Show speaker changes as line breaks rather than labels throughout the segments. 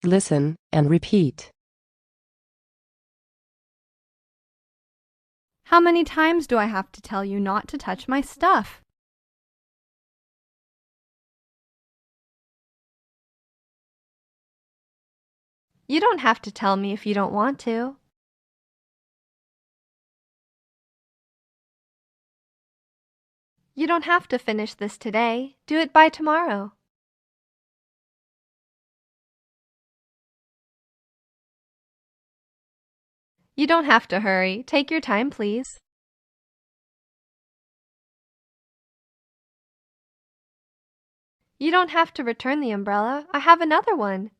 Listen and repeat.
How many times do I have to tell you not to touch my stuff? You don't have to tell me if you don't want to. You don't have to finish this today. Do it by tomorrow. You don't have to hurry. Take your time, please. You don't have to return the umbrella. I have another one.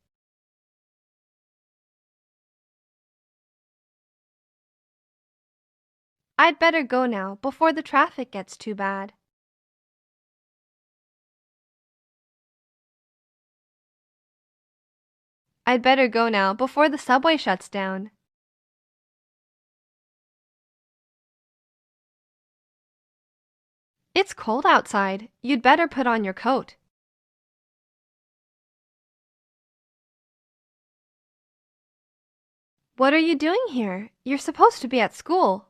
I'd better go now before the traffic gets too bad. I'd better go now before the subway shuts down. It's cold outside. You'd better put on your coat. What are you doing here? You're supposed to be at school.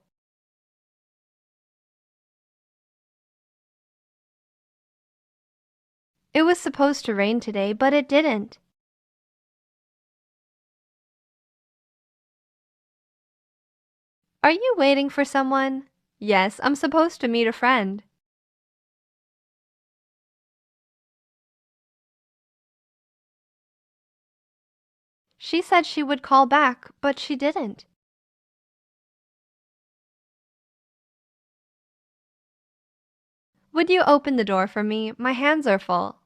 It was supposed to rain today, but it didn't. Are you waiting for someone? Yes, I'm supposed to meet a friend. She said she would call back, but she didn't. Would you open the door for me? My hands are full.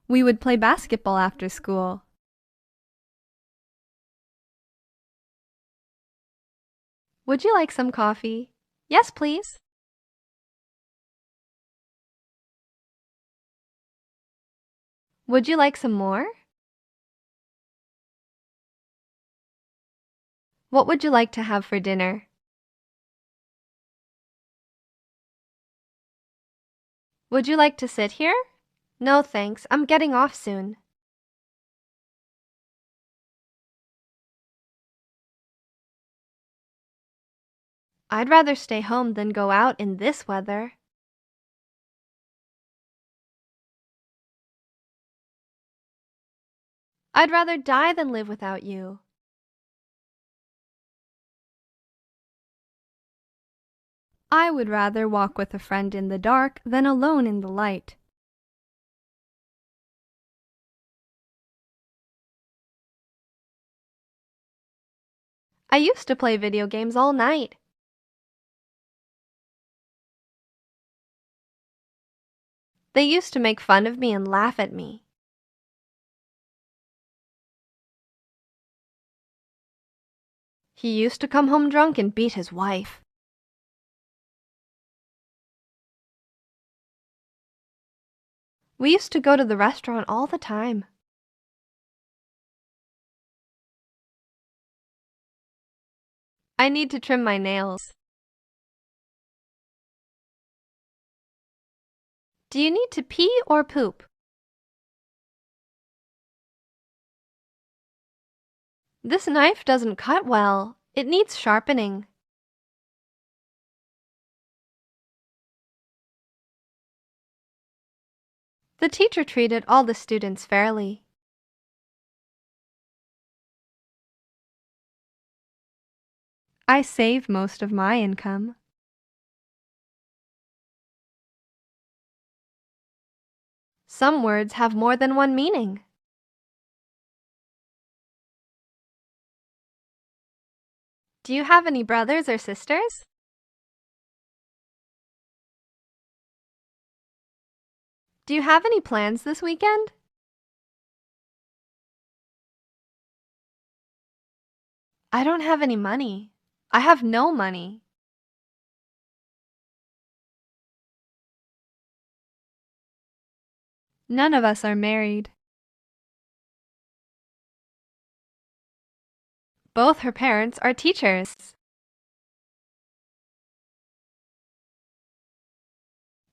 We would play basketball after school. Would you like some coffee? Yes, please. Would you like some more? What would you like to have for dinner? Would you like to sit here? No, thanks. I'm getting off soon. I'd rather stay home than go out in this weather. I'd rather die than live without you. I would rather walk with a friend in the dark than alone in the light. I used to play video games all night. They used to make fun of me and laugh at me. He used to come home drunk and beat his wife. We used to go to the restaurant all the time. I need to trim my nails. Do you need to pee or poop? This knife doesn't cut well. It needs sharpening. The teacher treated all the students fairly. I save most of my income. Some words have more than one meaning. Do you have any brothers or sisters? Do you have any plans this weekend? I don't have any money. I have no money. None of us are married. Both her parents are teachers.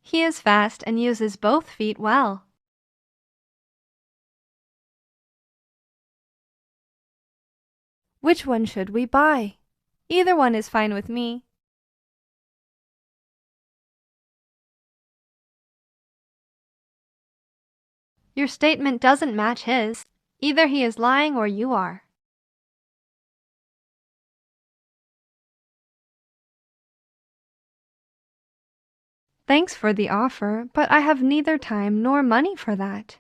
He is fast and uses both feet well. Which one should we buy? Either one is fine with me. Your statement doesn't match his. Either he is lying or you are. Thanks for the offer, but I have neither time nor money for that.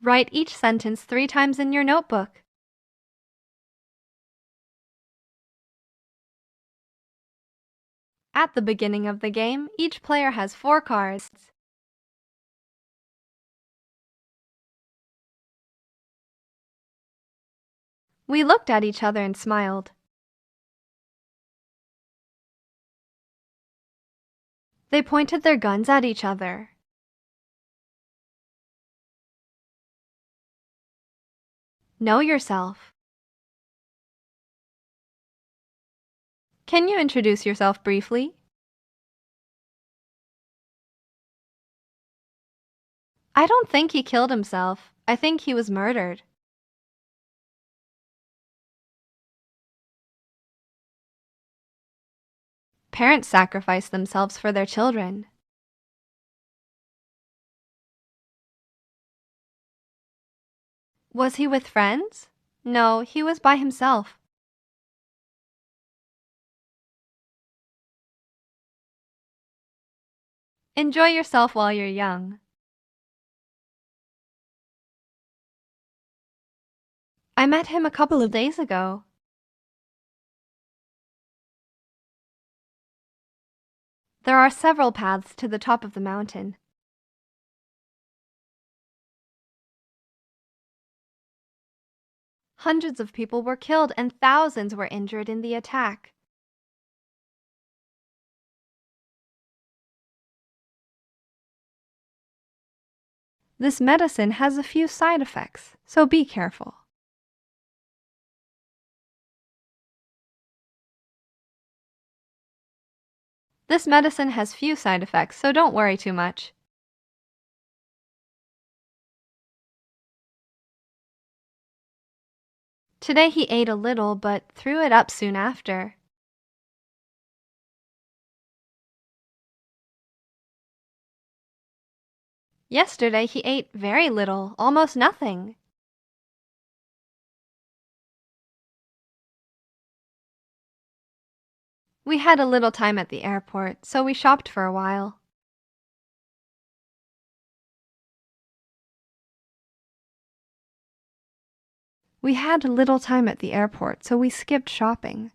Write each sentence 3 times in your notebook. At the beginning of the game, each player has 4 cards. We looked at each other and smiled. They pointed their guns at each other. Know yourself. Can you introduce yourself briefly? I don't think he killed himself. I think he was murdered. Parents sacrifice themselves for their children. Was he with friends? No, he was by himself. Enjoy yourself while you're young. I met him a couple of days ago. There are several paths to the top of the mountain. Hundreds of people were killed and thousands were injured in the attack. This medicine has a few side effects, so be careful. This medicine has few side effects, so don't worry too much. Today he ate a little, but threw it up soon after. Yesterday he ate very little, almost nothing. We had a little time at the airport, so we shopped for a while. We had a little time at the airport, so we skipped shopping.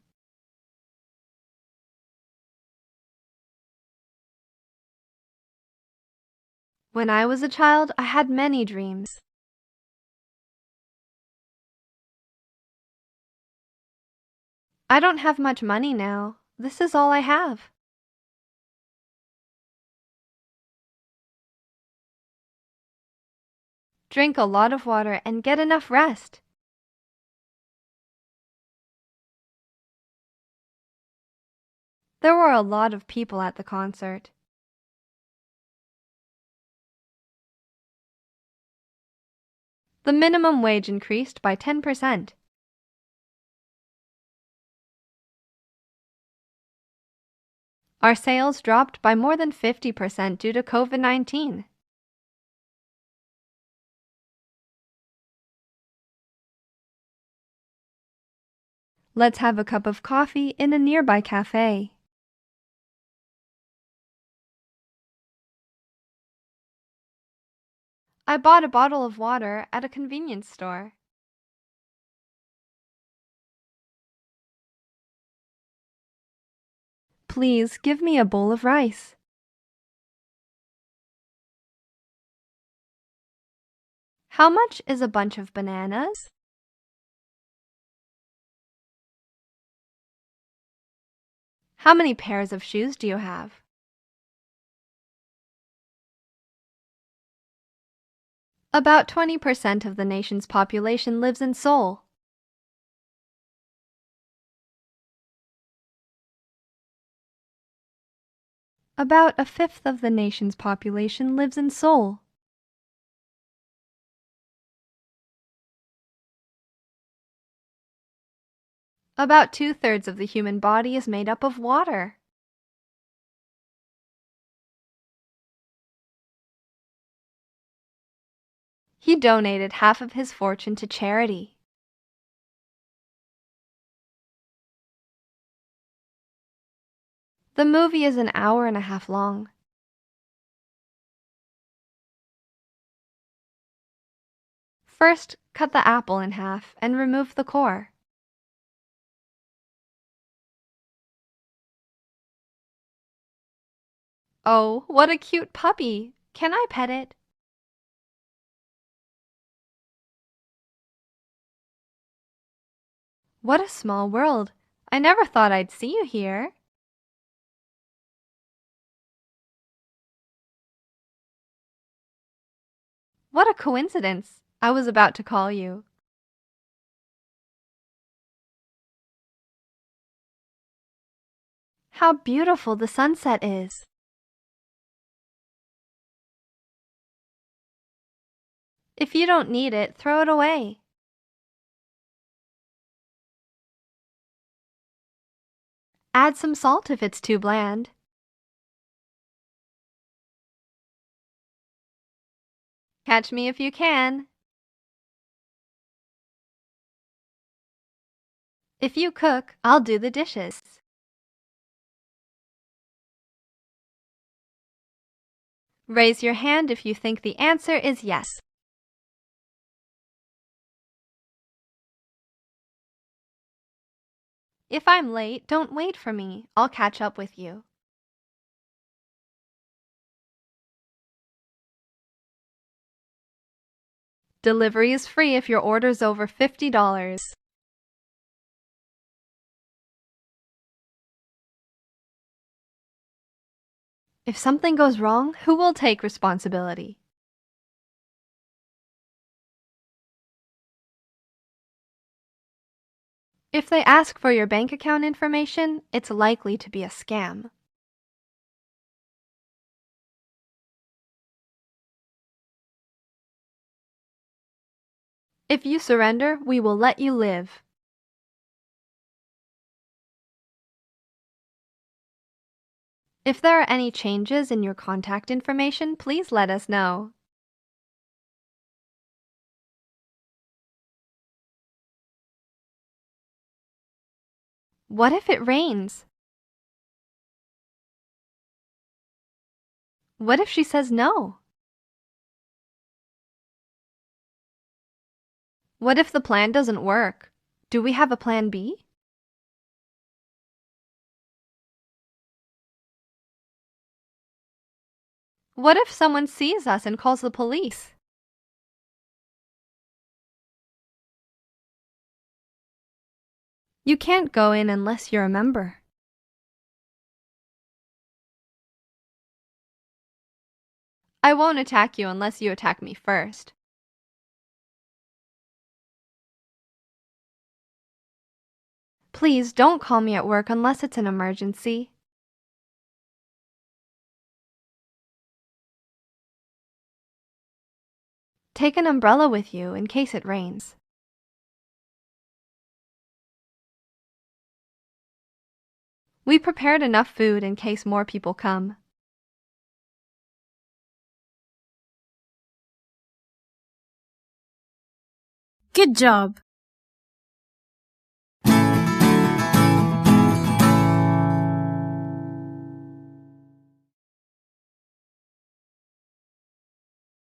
When I was a child, I had many dreams. I don't have much money now. This is all I have. Drink a lot of water and get enough rest. There were a lot of people at the concert. The minimum wage increased by 10%. Our sales dropped by more than 50% due to COVID-19. Let's have a cup of coffee in a nearby cafe. I bought a bottle of water at a convenience store. Please give me a bowl of rice. How much is a bunch of bananas? How many pairs of shoes do you have? About 20% of the nation's population lives in Seoul. About a fifth of the nation's population lives in Seoul. About 2/3 of the human body is made up of water. He donated half of his fortune to charity. The movie is an hour and a half long. First, cut the apple in half and remove the core. Oh, what a cute puppy! Can I pet it? What a small world! I never thought I'd see you here. What a coincidence! I was about to call you. How beautiful the sunset is! If you don't need it, throw it away. Add some salt if it's too bland. Catch me if you can. If you cook, I'll do the dishes. Raise your hand if you think the answer is yes. If I'm late, don't wait for me. I'll catch up with you. Delivery is free if your order's over $50. If something goes wrong, who will take responsibility? If they ask for your bank account information, it's likely to be a scam. If you surrender, we will let you live. If there are any changes in your contact information, please let us know. What if it rains? What if she says no? What if the plan doesn't work? Do we have a plan B? What if someone sees us and calls the police? You can't go in unless you're a member. I won't attack you unless you attack me first. Please don't call me at work unless it's an emergency. Take an umbrella with you in case it rains. We prepared enough food in case more people come.
Good job!